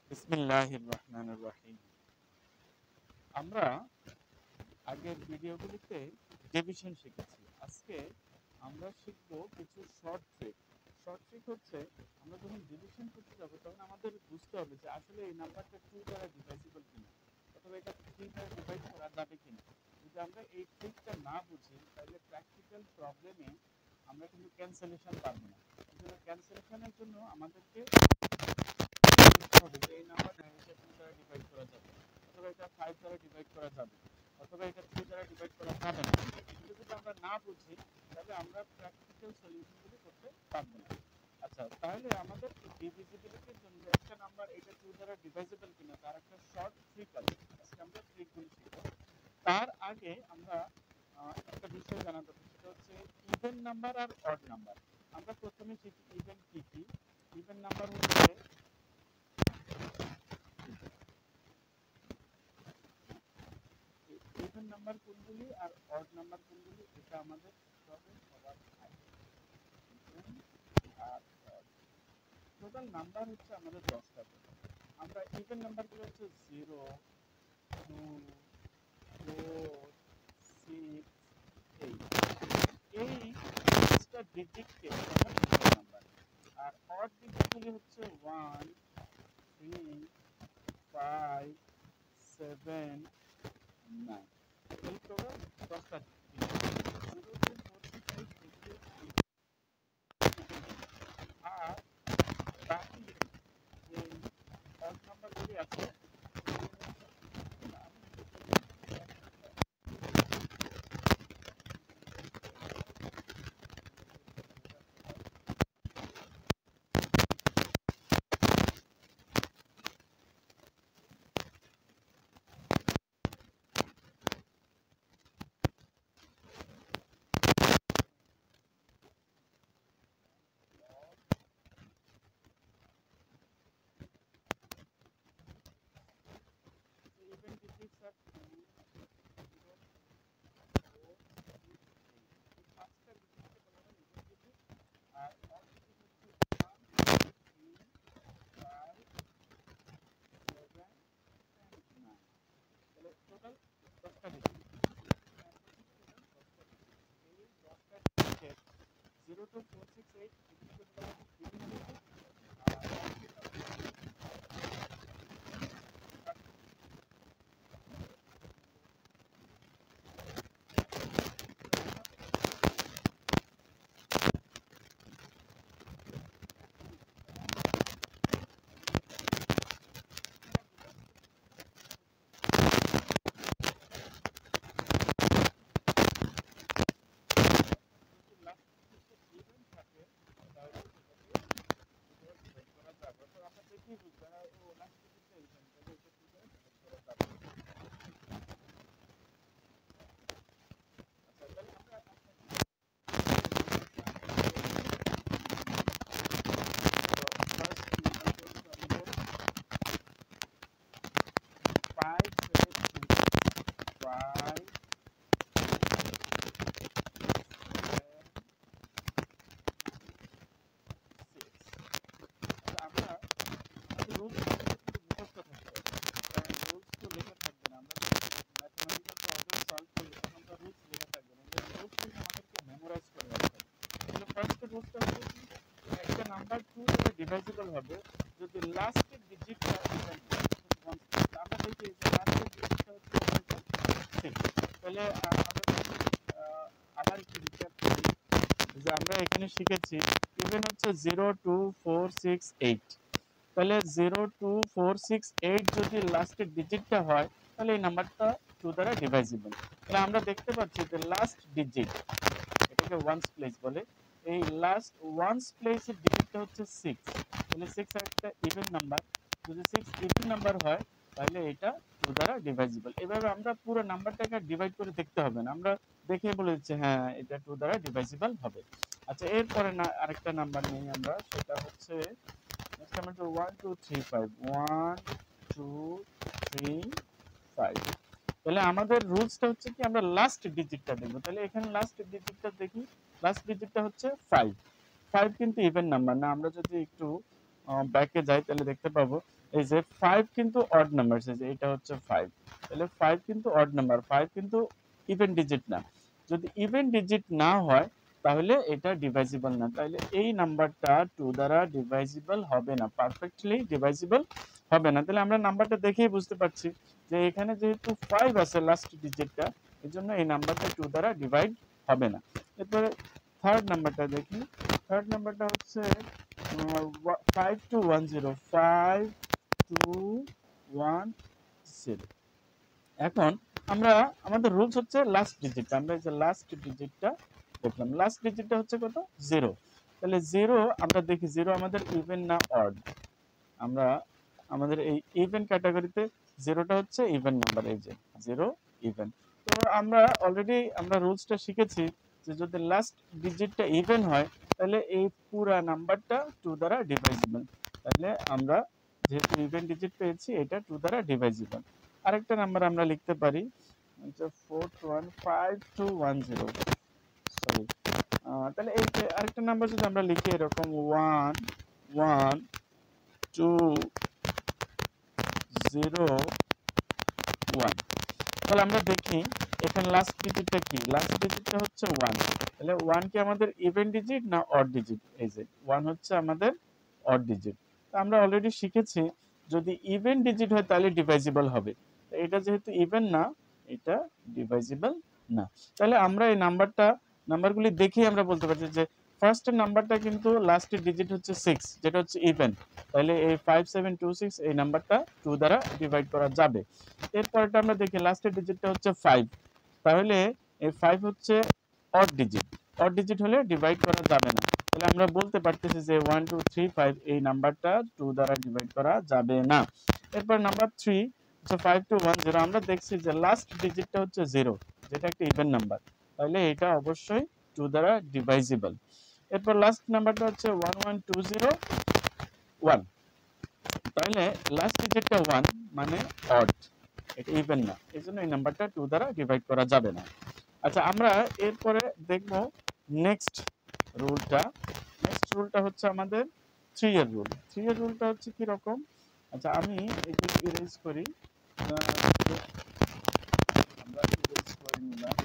বিসমিল্লাহির রহমানির রহিম। আমরা আগের ভিডিওগুলিতে ডিভিশন শিখেছি। আজকে আমরা শিখব কিছু শর্ট ট্রিক। শর্ট ট্রিক হচ্ছে আমরা যখন ডিভিশন করতে যাব তখন আমাদের বুঝতে হবে যে আসলে এই নাম্বারটা 2 দ্বারা ডিভাইসিবল কিনা অথবা এটা 3 দ্বারা ডিভাইড করা যাবে কিনা। যদি আমরা এই ট্রিকটা না বুঝি তাহলে প্র্যাকটিক্যাল প্রবলেমে আমরা কিন্তু ক্যান্সেলেশন পাবো না। এজন্য ক্যান্সেলেশনের জন্য আমাদেরকে হবে যে এই নাম্বারটা এটা 2 দ্বারা ডিভাইড করা যাবে অথবা এটা 5 দ্বারা ডিভাইড করা যাবে অথবা এটা 3 দ্বারা ডিভাইড করা যাবে না। এটা যদি আমরা না বুঝি তাহলে আমরা প্র্যাকটিক্যাল সলিউশনগুলো করতে পারবো না। আচ্ছা, তাহলে আমাদের ডিভিজিবিলিটির জন্য একটা নাম্বার এটা 2 দ্বারা ডিভাইজেবল কিনা তার একটা শর্ট ট্রিক আছে। আজকে আমরা ট্রিকগুলো শিখব। তার আগে আমরা একটা বিষয় জানা দরকার, সেটা হচ্ছে ইভেন নাম্বার আর অড নাম্বার। আমরা প্রথমে শিখি ইভেন কি কি। ইভেন নাম্বার হচ্ছে ইভেন নাম্বার কোনগুলি আর অড নাম্বার কোনগুলি এটা আমাদের হবে সবার আগে। আর টোটাল নাম্বার হচ্ছে আমাদের 10টা। আমরা ইভেন নাম্বারগুলো হচ্ছে 0, 2, 4, 6, 8 এই 5টা ডিজিটকে আমরা ইভেন নাম্বার। আর অড ডিজিটগুলি হচ্ছে 1, 3, 5, 7, 9। এই টোটাল 10টা ডিজিট। 0 to 4 to 6 এগুলো আর বাকি যে অড নাম্বারগুলি আছে even digits are 2, 0, 4, 6, 8 এই 5টা ডিজিটকে বলা হয় even digit। আর অড ডিজিট হচ্ছে 1, 2, 3, 5, 7 and 9। তাহলে টোটাল 10টা ডিজিট। এই 10টা ডিজিটের 0 to 4, 6, 8 এগুলোকে বলা হয় even digit। একটা নাম্বার 2 দ্বারা ডিভাইজিবল হবে যদি লাস্টের ডিজিটটা ইভেন হয়। আমরা দেখি যে লাস্টের ডিজিটটা হচ্ছে 6। তাহলে আবার একটু রিক্যাপ করি যে আমরা এখানে শিখেছি ইভেন হচ্ছে 0, 2, 4, 6, 8। তাহলে 0, 2, 4, 6, 8 যদি লাস্টের ডিজিটটা হয় তাহলে এই নাম্বারটা 2 দ্বারা ডিভাইজিবল। তাহলে আমরা দেখতে পাচ্ছি যে লাস্ট ডিজিট, এটাকে ওয়ান্স প্লেস বলে, এই লাস্ট ওয়ান্স প্লেসের ডিজিটটা হচ্ছে 6। তাহলে 6 একটা ইভেন নাম্বার। যদি 6 ইভেন নাম্বার হয় তাহলে এটা 2 দ্বারা ডিভাইজিবল। এভাবে আমরা পুরো নাম্বারটাকে ডিভাইড করে দেখতে হবে না, আমরা দেখে বলে দিচ্ছি হ্যাঁ এটা 2 দ্বারা ডিভাইজিবল হবে। আচ্ছা, এরপরে না আরেকটা নাম্বার নেই আমরা, সেটা হচ্ছে নেক্সট আমরা 1, 2, 3, 5 1, 2, 3, 5। তাহলে আমাদের রুলসটা হচ্ছে কি আমরা লাস্ট ডিজিটটা দেখব। তাহলে এখানে লাস্ট ডিজিটটা দেখি, লাস্ট ডিজিটটা হচ্ছে 5। 5 কিন্তু ইভেন নাম্বার না। আমরা যদি একটু ব্যাকে যাই তাহলে দেখতে পাবো এই যে 5 কিন্তু অড নাম্বার, এই যে এটা হচ্ছে 5, তাহলে 5 কিন্তু অড নাম্বার, 5 কিন্তু ইভেন ডিজিট না। যদি ইভেন ডিজিট না হয় তাহলে এটা ডিভাইজিবল না, তাহলে এই নাম্বারটা 2 দ্বারা ডিভাইজিবল হবে না, পারফেক্টলি ডিভাইজিবল হবে না। তাহলে আমরা নাম্বারটা দেখেই বুঝতে পারছি যে এখানে যেহেতু 5 আছে লাস্ট ডিজিটটা, এজন্য এই নাম্বারটা 2 দ্বারা ডিভাইড হবে না। এরপরে থার্ড নাম্বারটা দেখি, থার্ড নাম্বারটা হচ্ছে 5210, 5210। এখন আমরা আমাদের রুলস হচ্ছে লাস্ট ডিজিটটা, আমরা এই যে লাস্ট ডিজিটটা দেখলাম, লাস্ট ডিজিটটা হচ্ছে কত 0, তাহলে 0 আমরা দেখি 0 আমাদের ইভেন না অড। আমরা আমাদের এই ইভেন ক্যাটাগরিতে 0টা হচ্ছে ইভেন নাম্বার, এই যে 0 ইভেন। তো আমরা অলরেডি আমরা রুলসটা শিখেছি যে যদি লাস্ট ডিজিটটা ইভেন হয় তাহলে এই পুরা নাম্বারটা 2 দ্বারা ডিভাইজিবল, তাহলে আমরা যেহেতু ইভেন ডিজিট পেয়েছি এটা 2 দ্বারা ডিভাইজিবল। আরেকটা নাম্বার আমরা লিখতে পারি 4515210, সরি, তাহলে এই যে আরেকটা নাম্বার যদি আমরা লিখি এরকম 1 1 2 0 1, তাহলে আমরা দেখি এখানে লাস্ট ডিজিটটা কি, লাস্ট ডিজিটটা হচ্ছে 1, তাহলে 1 কি আমাদের ইভেন ডিজিট না অড ডিজিট, এই যে 1 হচ্ছে আমাদের অড ডিজিট। তো আমরা অলরেডি শিখেছি যদি ইভেন ডিজিট হয় তাহলে ডিভাইজিবল হবে, এটা যেহেতু ইভেন না এটা ডিভাইজিবল না। তাহলে আমরা এই নাম্বারগুলি দেখেই আমরা বলতে পারছি যে ফার্স্ট নাম্বারটা কিন্তু লাস্টের ডিজিট হচ্ছে 6, যেটা হচ্ছে ইভেন, তাহলে এই 5726 এই নাম্বারটা 2 দ্বারা ডিভাইড করা যাবে। এরপরটা আমরা দেখি লাস্টের ডিজিটটা হচ্ছে 5, তাহলে এই 5 হচ্ছে অড ডিজিট, অড ডিজিট হলে ডিভাইড করা যাবে না, তাহলে আমরা বলতে পারতেছি যে 1 2 3 5 এই নাম্বারটা 2 দ্বারা ডিভাইড করা যাবে না। এরপর নাম্বার 3 হচ্ছে 5210, আমরা দেখছি যে লাস্ট ডিজিটটা হচ্ছে 0, যেটা একটা ইভেন নাম্বার, তাহলে এটা অবশ্যই 2 দ্বারা ডিভাইজিবল। এরপর লাস্ট নাম্বারটা হচ্ছে 11201, তাহলে লাস্ট ডিজিটটা 1 মানে অড, এটা ইভেন না, এজন্য এই নাম্বারটা 2 দ্বারা ডিভাইড করা যাবে না। আচ্ছা, আমরা এরপরে দেখব নেক্সট রুলটা। নেক্সট রুলটা হচ্ছে আমাদের 3 এর রুল। 3 এর রুলটা হচ্ছে কি রকম, আচ্ছা আমি এগুলো ইরেজ করি, আমরা ইরেজ করে নিলাম।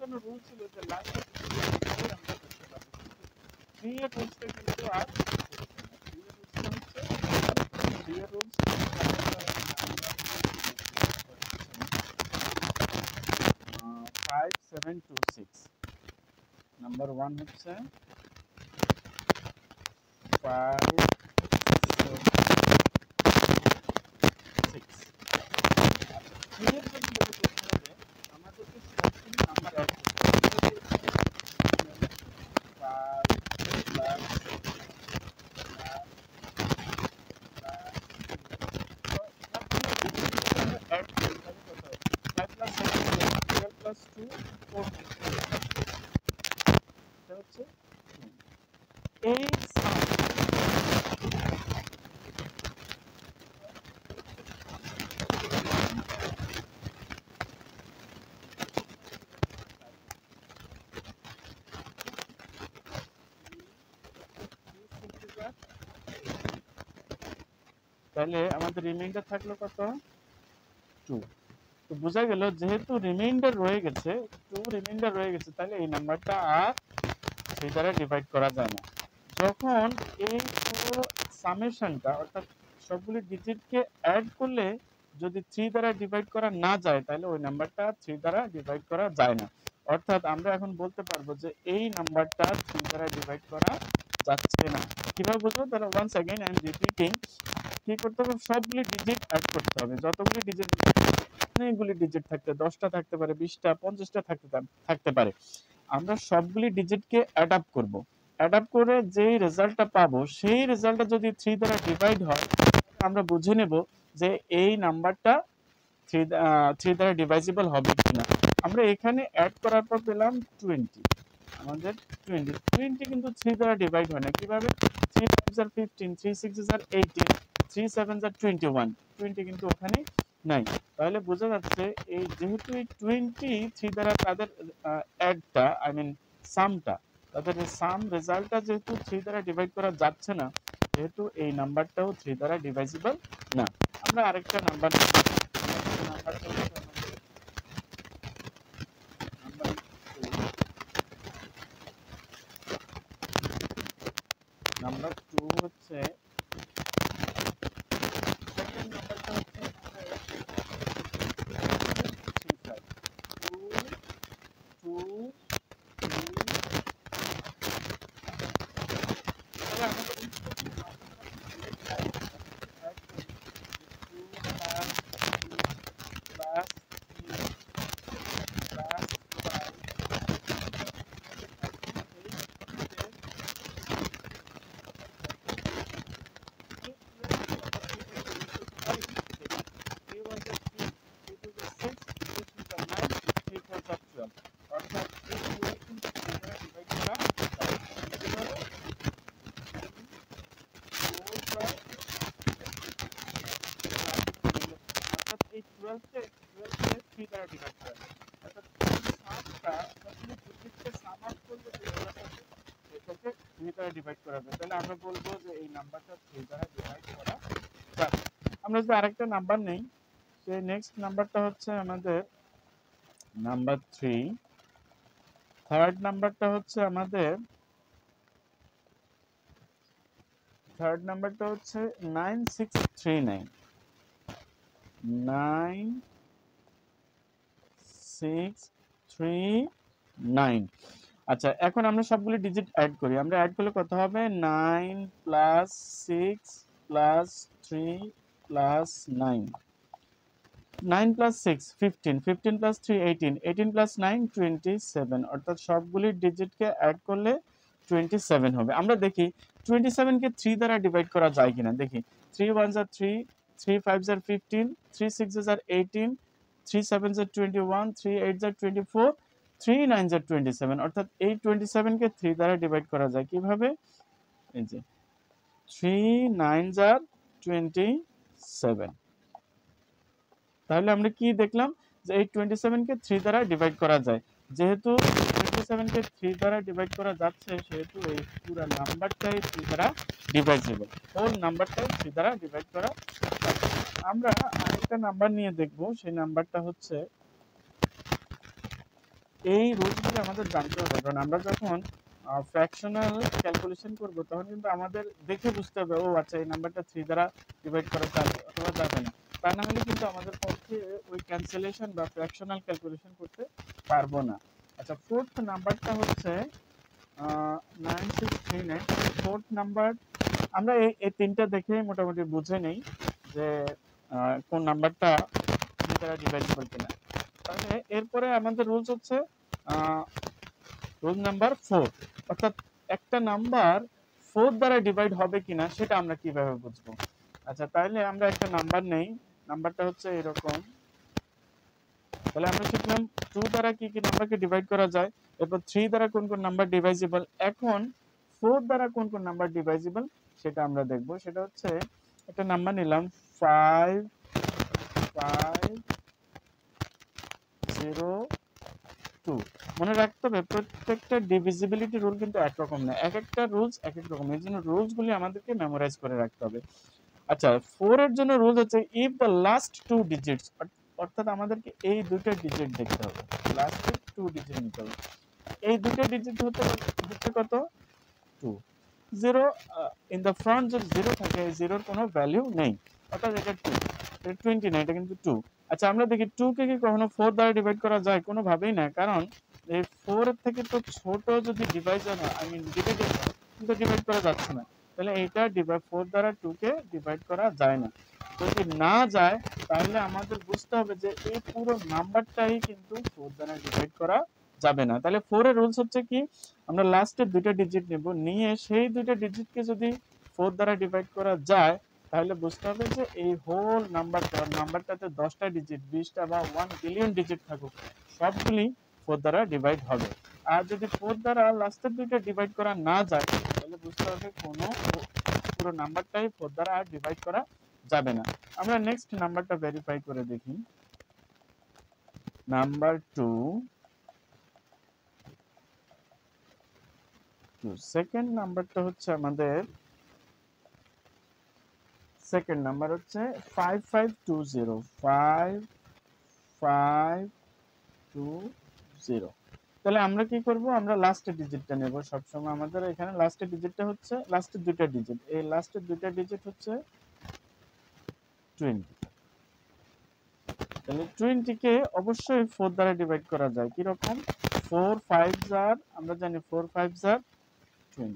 জন্য রুল ছিল যে লাস্ট আমরা করতে পারবো, 3 এর রুলসটা কিন্তু আর 3 এর রুলস 5726, নাম্বার 1 হচ্ছে 576। আমাদেরকে সবগুলো নাম্বার অ্যাড করতে হবে, তাহলে আমাদের রিমাইন্ডার থাকলো কত 2। তো বোঝা গেল যেহেতু রিমাইন্ডার রয়ে গেছে 2 রিমাইন্ডার রয়ে গেছে, তাহলে এই নাম্বারটা আর 3 দ্বারা ডিভাইড করা যায় না। যখন এই পুরো সামেশনটা অর্থাৎ সবগুলি ডিজিটকে অ্যাড করলে যদি 3 দ্বারা ডিভাইড করা না যায় তাহলে ওই নাম্বারটা 3 দ্বারা ডিভাইড করা যায় না। অর্থাৎ আমরা এখন বলতে পারবো যে এই নাম্বারটা 3 দ্বারা ডিভাইড করা যাচ্ছে না। কিভাবে বুঝবো, তাহলে once again I am repeating, কি করতে হবে, সবগুলি ডিজিট অ্যাড করতে হবে, যতগুলি ডিজিট, অনেকগুলি ডিজিট থাকতে 10টা থাকতে পারে, 20টা 50টা থাকতে পারে, আমরা সবগুলি ডিজিটকে অ্যাড আপ করব। অ্যাড আপ করে যেই রেজাল্টটা পাবো সেই রেজাল্টটা যদি 3 দ্বারা ডিভাইড হয় আমরা বুঝে নেব যে এই নাম্বারটা 3 দ্বারা ডিভাইজিবল হবে কিনা। আমরা এখানে অ্যাড করার পর পেলাম 20, আমাদের 20 কিন্তু 3 দ্বারা ডিভাইড হয় না। কিভাবে, 3 5 are 15, 3 6 are 18, 3 7 are 21, 20 কিন্তু ওখানে নাই। তাহলে বোঝা যাচ্ছে এই যেহেতু এই 23 দ্বারা তাদের অ্যাডটা আই মিন সামটা, তাদের সাম রেজাল্টটা যেহেতু 3 দ্বারা ডিভাইড করা যাচ্ছে না, যেহেতু এই নাম্বারটাও 3 দ্বারা ডিভাইজিবল না। আমরা আরেকটা নাম্বার নাম্বার 2 হচ্ছে সেকেন্ড নাম্বারটা হচ্ছে 2 ডিভাইড করা যায়, তাহলে আমরা বলবো যে এই নাম্বারটা 3 দ্বারা ডিভাইড করা যাবে। আমরা যদি আরেকটা নাম্বার নেই, সেই নেক্সট নাম্বারটা হচ্ছে আমাদের নাম্বার 3। থার্ড নাম্বারটা হচ্ছে আমাদের 9639। 9639। আচ্ছা, এখন আমরা সবগুলো ডিজিট অ্যাড করি। আমরা অ্যাড করলে কত হবে? 9 plus 6 plus 3 plus 9। 9 plus 6 15, 15 plus 3 18, 18 plus 9 27, অর্থাৎ সবগুলি ডিজিটকে অ্যাড করলে 27 হবে। আমরা দেখি 27 কে 3 দ্বারা ডিভাইড করা যায় কিনা। দেখি 3 1 are 3, 3 5 are 15, 3 6 are 18, 3 7 are 21, 3 8 are 24, 3 9 are 27, অর্থাৎ এই 27 কে 3 দ্বারা ডিভাইড করা যায় কিভাবে? এই যে 3 9 are 27। তাহলে আমরা কি দেখলাম যে এই 27 কে 3 দ্বারা ডিভাইড করা যায়। যেহেতু 27 কে 3 দ্বারা ডিভাইড করা যাচ্ছে, সেহেতু এই পুরো নাম্বারটাই 3 দ্বারা ডিভাইজেবল। হোল নাম্বারটাই 3 দ্বারা ডিভাইড করা যাবে। আমরা আরেকটা নাম্বার নিয়ে দেখব, সেই নাম্বারটা হচ্ছে, এই রুলসগুলো আমাদের জানতে হবে, কারণ আমরা যখন ফ্র্যাকশনাল ক্যালকুলেশন করব তখন কিন্তু আমাদের দেখে বুঝতে হবে, ও আচ্ছা এই নাম্বারটা 3 দ্বারা ডিভাইড করা যাবে অথবা যাবে না। তা না হলে কিন্তু আমাদের পক্ষে ওই ক্যান্সেলেশন বা ফ্র্যাকশনাল ক্যালকুলেশন করতে পারবো না। আচ্ছা, ফোর্থ নাম্বারটা হচ্ছে 9639। ফোর্থ নাম্বার আমরা এই তিনটা দেখে মোটামুটি বুঝে নেই যে কোন নাম্বারটা 3 দ্বারা ডিভাইডেবল কিনা। তাহলে এরপরে আমাদের রুলস হচ্ছে রুল নাম্বার 4, অর্থাৎ একটা নাম্বার 4 দ্বারা ডিভাইড হবে কিনা সেটা আমরা কিভাবে বুঝবো। আচ্ছা, তাহলে আমরা একটা নাম্বার নেই, নাম্বারটা হচ্ছে এরকম। তাহলে আমরা শিখলাম 2 দ্বারা কি কি নাম্বারকে ডিভাইড করা যায়, এরপর 3 দ্বারা কোন কোন নাম্বার ডিভাইজেবল, এখন 4 দ্বারা কোন কোন নাম্বার ডিভাইজেবল সেটা আমরা দেখব। সেটা হচ্ছে একটা নাম্বার নিলাম 5 5 0 2। মনে রাখতে হবে প্রত্যেকটা ডিভিজিবিলিটি রুল কিন্তু একরকম না, এক একটা রুলস এক এক রকম, এর জন্য রুলসগুলি আমাদেরকে মেমোরাইজ করে রাখতে হবে। আচ্ছা, 4 এর জন্য রুল হচ্ছে ইফ দ্য লাস্ট 2 ডিজিটস, অর্থাৎ আমাদেরকে এই দুটো ডিজিট দেখতে হবে, লাস্ট 2 ডিজিট নিতে হবে। এই দুটো ডিজিট হচ্ছে কত? 2। 0 ইন দ্য ফ্রন্ট যদি 0 থাকে, এই 0 এর কোনো ভ্যালু নেই, অর্থাৎ এটা 2, এটা 20 না, এটা কিন্তু 2। আচ্ছা, আমরা দেখি 2 কে কি কখনো 4 দ্বারা ডিভাইড করা যায়? কোনোভাবেই না, কারণ এই 4 এর থেকে তো ছোট যদি ডিভাইজার হয়, আই মিন ডিভাইডেড হয়, কিন্তু ডিভাইড করা যাচ্ছে না। তাহলে এইটা 4 দ্বারা 2 কে ডিভাইড করা যায় না। যদি না যায় তাহলে আমাদের বুঝতে হবে যে এই পুরো নাম্বারটাই কিন্তু 4 দ্বারা ডিভাইড করা যাবে না। তাহলে 4 এর রুলস হচ্ছে কি, আমরা লাস্টের দুটো ডিজিট নেব, নিয়ে সেই দুটো ডিজিটকে যদি 4 দ্বারা ডিভাইড করা যায় তাহলে বুঝতে হবে যে এই হোল নাম্বারটাতে 10টা ডিজিট, 20টা বা 1 বিলিয়ন ডিজিট থাকুক, সবগুলি 4 দ্বারা ডিভাইড হবে। আর যদি 4 দ্বারা লাস্টের দুটো ডিভাইড করা না যায় তাহলে বুঝতে হবে কোনো পুরো নাম্বারটাই 4 দ্বারা আর ডিভাইড করা যাবে না। আমরা নেক্সট নাম্বারটা ভেরিফাই করে দেখি। নাম্বার 2 2 সেকেন্ড নাম্বারটা হচ্ছে আমাদের সেকেন্ড নাম্বার হচ্ছে 5520 5520। তাহলে আমরা কি করব, আমরা লাস্টের ডিজিটটা নেব সবসময়। আমাদের এখানে লাস্টের ডিজিটটা হচ্ছে লাস্টের দুইটা ডিজিট, এই লাস্টের দুইটা ডিজিট হচ্ছে 20। তাহলে 20 কে অবশ্যই 4 দ্বারা ডিভাইড করা যায়। কি রকম? 4 5 জার, আমরা জানি 4 5 জার 20,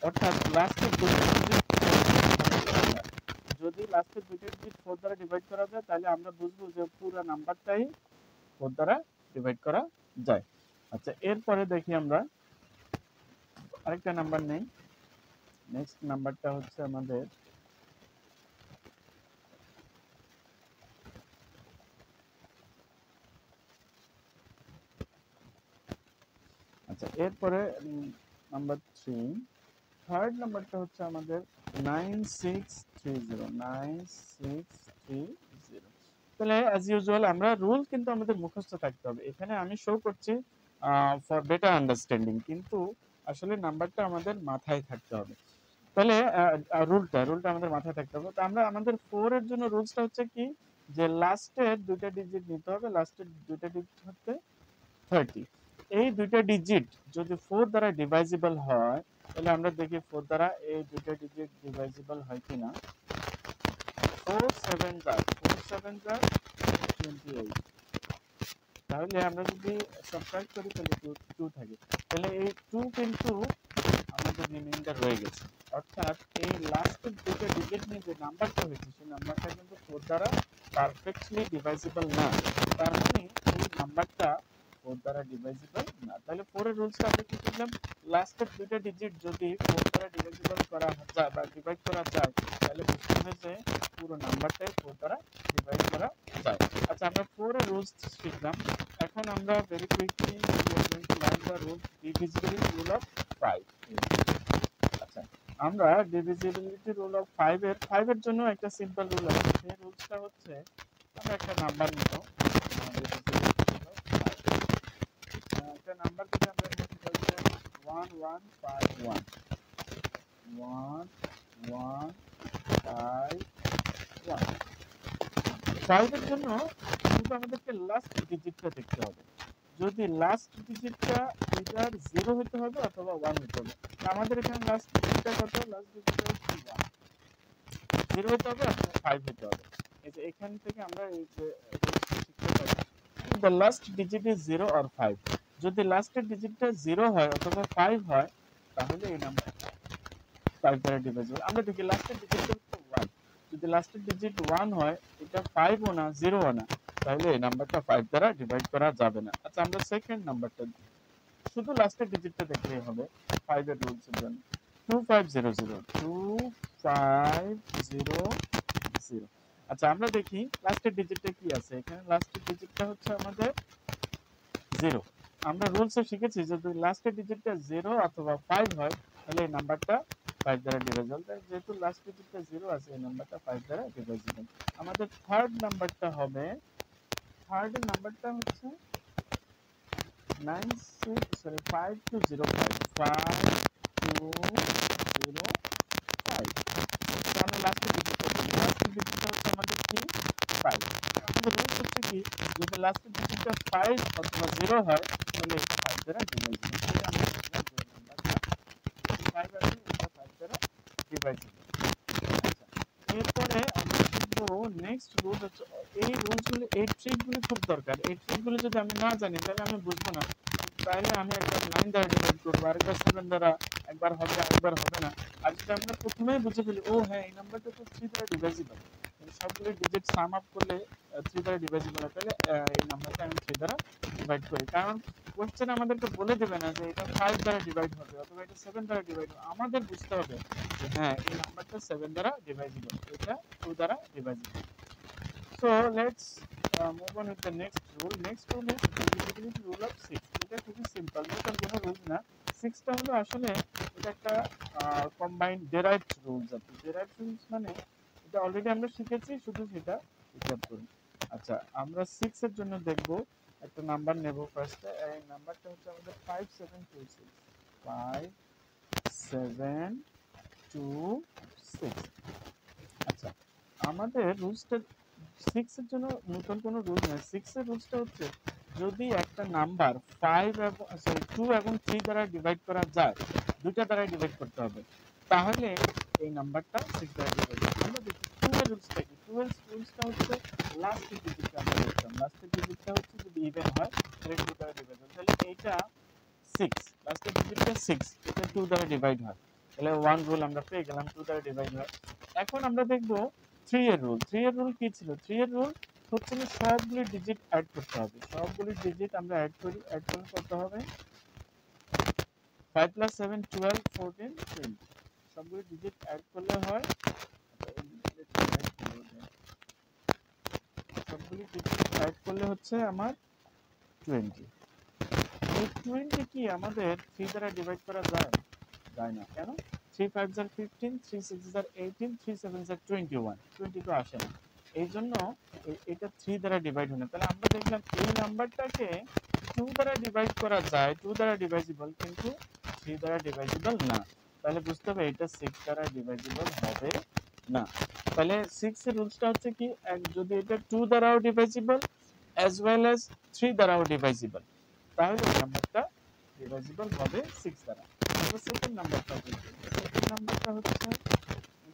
অর্থাৎ লাস্টের দুইটা ডিজিট যদি লাস্টের দুইটা ডিজিট 4 দ্বারা ডিভাইড করা যায় তাহলে আমরা বুঝবো যে পুরো নাম্বারটাই 4 দ্বারা ডিভাইড করা যায়। আচ্ছা, এরপরে দেখি আমরা আরেকটা নাম্বার নেই। নেক্সট নাম্বারটা হচ্ছে আমাদের আচ্ছা, এরপরে নাম্বার 3, থার্ড নাম্বারটা হচ্ছে আমাদের 9630। তাহলে অ্যাজ ইউজুয়াল আমরা রুল কিন্তু আমাদের মুখস্থ থাকতে হবে। এখানে আমি শো করছি ফর বেটার আন্ডারস্ট্যান্ডিং, কিন্তু আসলে নাম্বারটা আমাদের মাথায় থাকতে হবে। তাহলে রুলটা আমাদের মাথায় থাকতে হবে। তো আমরা আমাদের 4 এর জন্য রুলসটা হচ্ছে কি, যে লাস্টের দুইটা ডিজিট নিতে হবে, লাস্টের দুইটা ডিজিট হচ্ছে 30। এই দুইটা ডিজিট যদি 4 দ্বারা ডিভাইজিবল হয় তাহলে আমরা দেখি 4 দ্বারা এই দুইটা ডিজিট ডিভাইজিবল হয় কিনা। 4 7 যা 28। তাহলে আমরা যদি সাবট্রাক্ট করি তাহলে 2 থাকে। তাহলে এই 2 কিন্তু আমাদের রিমাইন্ডার রয়ে গেছে, অর্থাৎ এই লাস্টের দুটো ডিজিট নিয়ে যে নাম্বারটা হয়েছে সেই নাম্বারটা কিন্তু 4 দ্বারা পারফেক্টলি ডিভাইজিবল না। তার মানে এই নাম্বারটা 4 দ্বারা ডিভাইজিবল না। তাহলে 4 এর রুলসটা আমরা কি করলাম, লাস্টের দুটো ডিজিট যদি 4 দ্বারা ডিভাইজিবল করা যায় বা ডিভাইড করা যায় তাহলে বুঝতে হবে যে পুরো নাম্বারটাই 4 দ্বারা ডিভাইড করা যায়। আচ্ছা, আমরা 4 এর রুলস শিখলাম। এখন আমরা very quickly we are going to learn the rule divisibility rule of 5। আচ্ছা, আমরা ডিভিজিবিলিটি রুল অফ 5 এর জন্য একটা সিম্পল রুল আছে। সেই রুলসটা হচ্ছে আমরা একটা নাম্বার নিব, একটা নাম্বার থেকে আমরা নিতে বলতে 1151 1151। 5 এর জন্য শুধু আমাদেরকে লাস্ট ডিজিটটা দেখতে হবে। যদি লাস্ট ডিজিটটা either 0 হতে হবে অথবা 1 হতে হবে। আমাদের এখানে লাস্ট ডিজিটটা কত? লাস্ট ডিজিটটা হচ্ছে 1। 0 হতে হবে অথবা 5 হতে হবে। এই যে এখান থেকে আমরা এই যে শিখতে পারি the last digit is 0 or 5। যদি লাস্টের ডিজিটটা 0 হয় অথবা 5 হয় তাহলে এই নাম্বারটা 5 দ্বারা ডিভাইজিবল। আমরা দেখি লাস্টের ডিজিটটা হচ্ছে 1। যদি লাস্টের ডিজিট 1 হয়, এটা 5 ও না 0 ও না, তাহলে এই নাম্বারটা 5 দ্বারা ডিভাইড করা যাবে না। আচ্ছা, আমরা সেকেন্ড নাম্বারটা শুধু লাস্টের ডিজিটটা দেখলেই হবে 5 এর রুলস এর জন্য। 2500। আচ্ছা, আমরা দেখি লাস্টের ডিজিটটা কি আছে। এখানে লাস্টের ডিজিটটা হচ্ছে আমাদের 0। আমরা রুলসে শিখেছি যদি লাস্টের ডিজিটটা 0 অথবা 5 হয় তাহলে এই নাম্বারটা 5 দ্বারা ডিভাইজিবল। যেহেতু লাস্ট ডিজিটটা 0 আছে, এই নাম্বারটা 5 দ্বারা ডিভাইজিবল। আমাদের থার্ড নাম্বারটা হবে, থার্ড নাম্বারটা হচ্ছে 5205 5205। আমরা লাস্টের ডিজিটটা হচ্ছে আমাদের কি 5। আমাদের রুলস হচ্ছে কি, যদি লাস্টের ডিজিটটা 5 অথবা 0 হয় তাহলে এটা 5 দ্বারা ডিভাইজিবল। তাহলে আমরা লিখলাম যে নাম্বারটা 5 আছে, এটা 5 দ্বারা ডিভাইজিবল। আচ্ছা, এরপরে আমরা শিখবো নেক্সট রুল হচ্ছে, এই রুলসগুলো এই ট্রিকগুলো খুব দরকার। এই ট্রিকগুলো যদি আমি না জানি তাহলে আমি বুঝবো না। তাহলে আমি একবার 9 দ্বারা ডিভাইড করবো, আরেকবার 7 দ্বারা, একবার হবে আরেকবার হবে না। আর যদি আমরা প্রথমেই বুঝে ফেলি ও হ্যাঁ এই নাম্বারটা তো 3 দ্বারা ডিভাইজিবল, সবগুলো ডিজিট সাম আপ করলে 3 দ্বারা ডিভাইজিবল হয়, তাহলে এই নাম্বারটা আমি 3 দ্বারা ডিভাইড করি। কারণ কোশ্চেন আমাদেরকে বলে দেবে না যে এটা 5 দ্বারা ডিভাইড হবে অথবা এটা 7 দ্বারা ডিভাইড হবে। আমাদের বুঝতে হবে যে হ্যাঁ এই নাম্বারটা 7 দ্বারা ডিভাইজিবল, এটা 2 দ্বারা divisible. So let's move on with the next rule. Next rule is divisibility rule of 6. এটা খুবই সিম্পল, এটা কোনো রুল না। 6টা হলো আসলে এটা একটা কম্বাইন্ড ডেরাইভড রুলস আছে। ডেরাইভড রুলস মানে এটা অলরেডি আমরা শিখেছি, শুধু সেটা রিক্যাপ করি। আচ্ছা, আমরা 6 এর জন্য দেখব একটা নাম্বার নেব ফার্স্টে। এই নাম্বারটা হচ্ছে আমাদের 5726 5726। আচ্ছা, আমাদের রুলসটা 6 এর জন্য নতুন কোনো রুল নেই। 6 এর রুলসটা হচ্ছে যদি একটা নাম্বার 5 এবং 2 এবং 3 দ্বারা ডিভাইড করা যায়, দুইটা দ্বারা ডিভাইড করতে হবে, তাহলে এই নাম্বারটা 6 দ্বারা ডিভাইড হবে। আমরা দেখি 2 এর রুলসটা কি। 2 এর রুলসটা হচ্ছে লাস্টের ডিজিটটা আমরা দেখলাম। লাস্টের ডিজিটটা হচ্ছে যদি ইভেন হয় তাহলে 2 দ্বারা ডিভাইড হবে। তাহলে এইটা 6, লাস্টের ডিজিটটা 6, এটা 2 দ্বারা ডিভাইড হয়। তাহলে 1 রুল আমরা পেয়ে গেলাম, 2 দ্বারা ডিভাইড হয়। এখন আমরা দেখব 3 এর রুল। 3 এর রুল কি ছিল? 3 এর রুল হচ্ছে না সবগুলি ডিজিট অ্যাড করতে হবে। সবগুলি ডিজিট আমরা অ্যাড করি, অ্যাড করে করতে হবে 5 + 7 12 14 20। সবগুলি ডিজিট অ্যাড করলে হয়, সবগুলি ডিজিট অ্যাড করলে হচ্ছে আমার 20। এই 20 কি আমাদের 3 দ্বারা ডিভাইড করা যায়? যায় না। কেন? 3 5 are 15, 3 6 are 18, 3 7 are 21। 20 তো আসে না। এই জন্য এটা 3 দ্বারা ডিভাইড হয় না। তাহলে আমরা দেখলাম এই নাম্বারটাকে 2 দ্বারা ডিভাইড করা যায়, 2 দ্বারা ডিভাইজিবল, কিন্তু 3 দ্বারা ডিভাইজিবল না। তাহলে বুঝতে হবে এটা 6 দ্বারা ডিভাইজিবল হবে না। তাহলে 6 এর রুলসটা হচ্ছে কি, যদি এটা 2 দ্বারাও ডিভাইজিবল as well as 3 দ্বারাও ডিভাইজিবল, তাহলে এই নাম্বারটা ডিভাইজিবল হবে 6 দ্বারা। তাহলে সেকেন্ড নাম্বারটা কি? সেকেন্ড নাম্বারটা হচ্ছে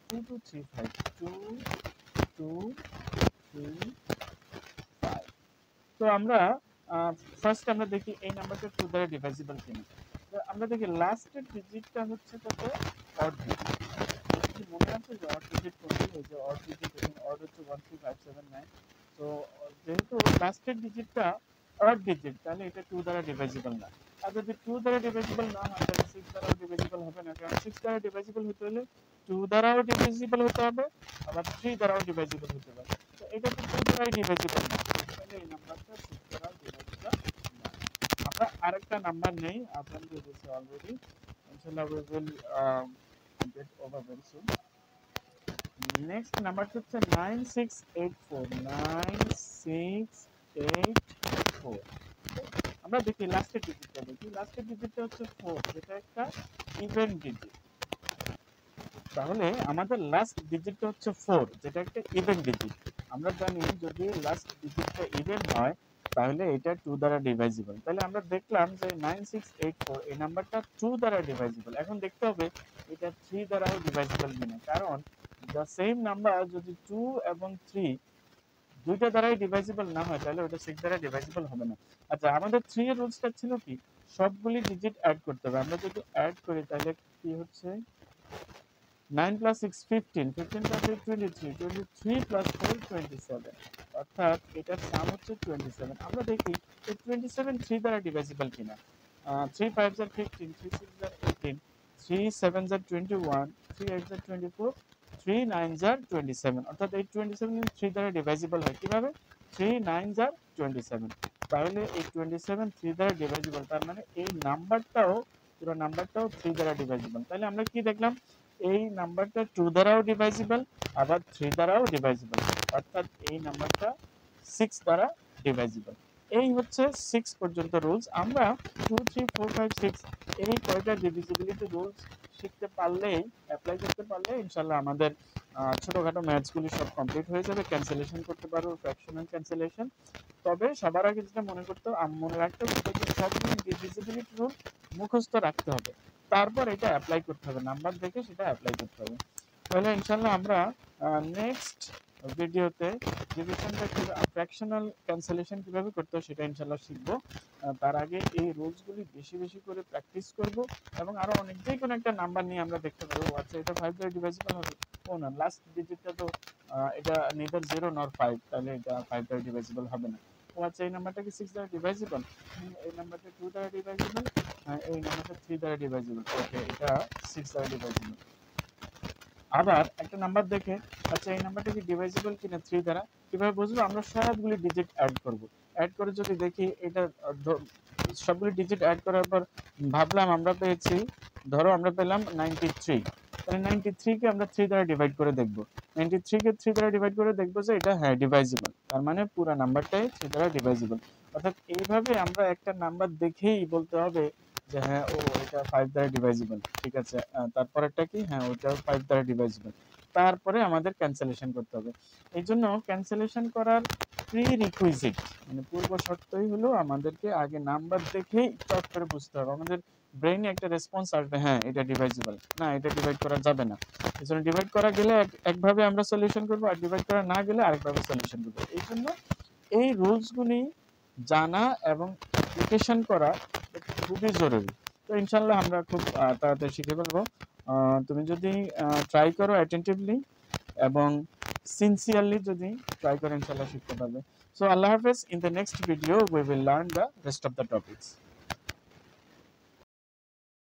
2235 2235। তো আমরা ফার্স্ট আমরা দেখি এই নাম্বারটা 2 দ্বারা ডিভাইজিবল কিনা। তো আমরা দেখি লাস্টের ডিজিটটা হচ্ছে কত? Odd digit. কি মনে আছে যে অড ডিজিট কোনটি? এই যে অড ডিজিট, এখানে অড হচ্ছে 13579। তো যেহেতু লাস্টের ডিজিটটা অড ডিজিট, তাহলে এটা 2 দ্বারা ডিভাইজিবল না। আর যদি 2 দ্বারা ডিভাইজিবল না হয় তাহলে 6 দ্বারাও ডিভাইজিবল হবে না। কারণ 6 দ্বারা ডিভাইজিবল হতে হলে 2 দ্বারাও ডিভাইজিবল হতে হবে, আবার 3 দ্বারাও ডিভাইজিবল হতে হবে। তো এটা তো 2 দ্বারাই ডিভাইজিবল না, তাহলে এই নাম্বারটা 6 দ্বারাও ডিভাইজিবল না। আমরা আরেকটা নাম্বার নেই, আপনাদের বলছি অলরেডি। ইনশাআল্লাহ we will get over very soon. Next নাম্বারটা হচ্ছে 9684 9684। আমরা দেখি লাস্টের ডিজিটটা দেখি। লাস্টের ডিজিটটা হচ্ছে 4, যেটা একটা ইভেন ডিজিট। তাহলে আমাদের লাস্ট ডিজিটটা হচ্ছে 4, যেটা একটা ইভেন ডিজিট। আমরা জানি যদি লাস্ট ডিজিটটা ইভেন হয় তাহলে এটা 2 দ্বারা ডিভাইজিবল। তাহলে আমরা দেখলাম যে 9684 এই নাম্বারটা 2 দ্বারা ডিভাইজিবল। এখন দেখতে হবে এটা 3 দ্বারাও ডিভাইজিবল কিনা, কারণ দ্য সেম নাম্বার যদি 2 এবং 3 দুইটা দ্বারাই ডিভাইজিবল না হয় তাহলে ওটা 6 দ্বারা ডিভাইজিবল হবে না। আচ্ছা, আমাদের 3 এর রুলসটা ছিল কি, সবগুলি ডিজিট অ্যাড করতে হবে। আমরা যদি অ্যাড করি তাহলে কি হচ্ছে 9 + 6 15, 15 + 8 23, 23 + 4 27, অর্থাৎ এটার সাম হচ্ছে 27। আমরা দেখি এই 27 3 দ্বারা ডিভাইজিবল কিনা। 3 5 are 15, 3 6 are 18, 3 7 are 21, 3 8 are 24, 3 9 are 27, অর্থাৎ এই 27 3 দ্বারা ডিভাইজিবল হয়। কিভাবে? 3 9 are 27। তাহলে এই 27 3 দ্বারা ডিভাইজিবল, তার মানে এই নাম্বারটাও, পুরো নাম্বারটাও 3 দ্বারা ডিভাইজিবল। তাহলে আমরা কি দেখলাম, এই নাম্বারটা 2 দ্বারাও ডিভাইজিবল, আবার 3 দ্বারাও ডিভাইজিবল, অর্থাৎ এই নাম্বারটা 6 দ্বারা ডিভাইজিবল। এই হচ্ছে 6 পর্যন্ত রুলস। আমরা 2 3 4 5 6 এই কয়টা ডিভিজিবিলিটি রুলস শিখতে পারলেই, অ্যাপ্লাই করতে পারলে ইনশাআল্লাহ আমাদের ছোটখাটো ম্যাথসগুলি সব কমপ্লিট হয়ে যাবে। ক্যান্সেলেশন করতে পারবো, ফ্র্যাকশনাল ক্যান্সেলেশন। তবে সবার আগে যেটা মনে রাখতে হবে সেটা হচ্ছে সবগুলো ডিভিজিবিলিটি রুল মুখস্থ রাখতে হবে, তারপর এটা অ্যাপ্লাই করতে হবে, নাম্বার দেখে সেটা অ্যাপ্লাই করতে হবে। তাহলে ইনশাআল্লাহ আমরা নেক্সট ভিডিওতে ডিভিশনটা ফ্র্যাকশনাল ক্যান্সেলেশন কিভাবে করতে হয় সেটা ইনশাআল্লাহ শিখবো। তার আগে এই রুলসগুলি বেশি বেশি করে প্র্যাকটিস করব, এবং আরো অনেক যে কোনো একটা নাম্বার নিয়ে আমরা দেখতে পারবো আচ্ছা এটা 5 দ্বারা ডিভাইজিবল হবে, ও না লাস্ট ডিজিটটা তো এটা নেদার 0 নর 5, তাহলে এটা 5 দ্বারা ডিভাইজিবল হবে না। ও আচ্ছা এই নাম্বারটা কি 6 দ্বারা ডিভাইজিবল, এই নাম্বারটা 2 দ্বারা ডিভাইজিবল, এই নাম্বারটা 3 দ্বারা ডিভাইজিবল, ওকে এটা 6 দ্বারা ডিভাইজিবল। আবার একটা নাম্বার দেখে আচ্ছা এই নাম্বারটা কি ডিভাইজিবল কিনা 3 দ্বারা, কিভাবে বুঝবো? আমরা সবগুলি ডিজিট অ্যাড করব। অ্যাড করে যদি দেখি এটা সবগুলি ডিজিট অ্যাড করার পর ভাবলাম আমরা পেয়েছি, ধরো আমরা পেলাম 93, তাহলে 93 কে আমরা 3 দ্বারা ডিভাইড করে দেখব। 93 কে 3 দ্বারা ডিভাইড করে দেখব যে এটা হ্যাঁ ডিভাইজিবল। তার মানে পুরো নাম্বারটাই 3 দ্বারা ডিভাইজিবল। অর্থাৎ এইভাবে আমরা একটা নাম্বার দেখেই বলতে হবে যে হ্যাঁ ও এটা 5 দ্বারা ডিভাইজিবল। ঠিক আছে। তারপরেরটা কি? হ্যাঁ ওটাও 5 দ্বারা ডিভাইজিবল। তারপরে আমাদের ক্যান্সেলেশন করতে হবে। এইজন্য ক্যান্সেলেশন করার প্রি-রিকুইজিট মানে পূর্ব শর্তই হলো আমাদেরকে আগে নাম্বার দেখেই চট করে বুঝতে হবে। আমাদের ব্রেইনে একটা রেসপন্স আসবে, হ্যাঁ এটা ডিভাইজিবল, না এটা ডিভাইড করা যাবে না। এজন্য ডিভাইড করা গেলে একভাবে আমরা সলিউশন করব, আর ডিভাইড করা না গেলে আরেকভাবে সলিউশন করব। এই জন্য এই রুলসগুলি জানা এবং অ্যাপ্লিকেশন করা খুবই জরুরি। তো ইনশাল্লাহ আমরা খুব তাড়াতাড়ি শিখে ফেলবো। তুমি যদি ট্রাই করো অ্যাটেন্টিভলি এবং সিনসিয়ারলি যদি ট্রাই করো ইনশাল্লাহ শিখতে পারবে। So Allah Hafiz, in the next video we will learn the rest of the topics.